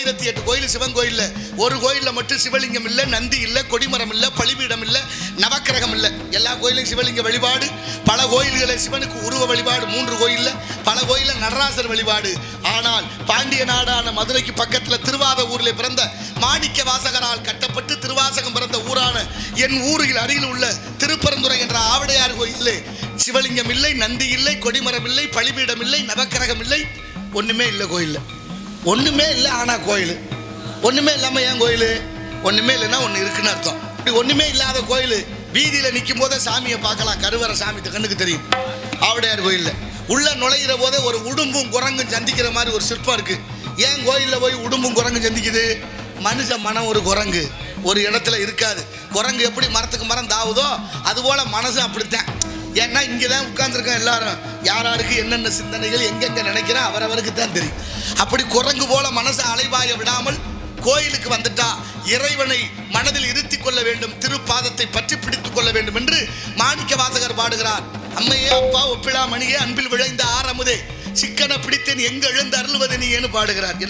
1008 கோயில் சிவன் கோயில்ல ஒரு கோயில்ல மட்டும் சிவலிங்கம் இல்ல, நந்தி இல்ல, கொடிமரம் இல்ல, பலிபீடம் இல்ல, நவக்கிரகம் இல்ல. எல்லா கோயிலும் சிவலிங்க வழிபாடு. பல கோயில்களில் சிவனுக்கு உருவ வழிபாடு 3 கோயில்ல, பல கோயில்ல நடராசர் வழிபாடு. ஆனால் பாண்டிய நாடான மதுரைக்கு பக்கத்துல திருவாத ஊரில் பிறந்த மாணிக்க வாசகரால் கட்டப்பட்டு திருவாசகம் பிறந்த ஊரான என் ஊரில் அருகில் உள்ள திருப்பரந்துரை என்ற ஆவடையார் கோயிலே சிவலிங்கம் இல்லை, நந்தி இல்லை, கொடிமரம் இல்லை, பலிபீடம் இல்லை, நவக்கிரகம் இல்லை, ஒண்ணுமே இல்லை கோயில்ல. ஒண்ணுமே இல்லை. ஆனா கோயில் ஒண்ணுமே இல்லாம ஏன் கோயில்? ஒண்ணுமே இல்லைன்னா ஒண்ணு இருக்குன்னு அர்த்தம். ஒண்ணுமே இல்லாத கோயில் வீதியில நிற்கும் போதே சாமியை பார்க்கலாம். கருவறை சாமி கண்ணுக்கு தெரியும். ஆவடையார் கோயில்ல உள்ள நுழைகிற போதே ஒரு உடும்பும் குரங்கும் சந்திக்கிற மாதிரி ஒரு சிற்பம் இருக்கு. ஏன் கோயில்ல போய் உடும்பும் குரங்கும் சந்திக்குது? மனுஷ மனம் ஒரு குரங்கு ஒரு இடத்துல இருக்காது. குரங்கு எப்படி மரத்துக்கு மரம் தாவுதோ அதுபோல மனசு அப்படித்தான். ஏன்னா இங்கதான் உட்கார்ந்துருக்கோம் எல்லாரும். யாராருக்கு என்னென்ன சிந்தனைகள் எங்கெங்க நினைக்கிறா அவரவருக்கு தான் தெரியும். அப்படி குரங்கு போல மனசை அலைவாய விடாமல் கோயிலுக்கு வந்துட்டா இறைவனை மனதில் இருத்தி கொள்ள வேண்டும், திருப்பாதத்தை பற்றி பிடித்துக் கொள்ள வேண்டும் என்று மாணிக்க வாசகர் பாடுகிறார். அம்மையே அப்பா ஒப்பிடா மணியே அன்பில் விளைந்த ஆரமுதே சிக்கன பிடித்தேன் எங்க எழுந்து அருள்வது நீ என்று பாடுகிறார்.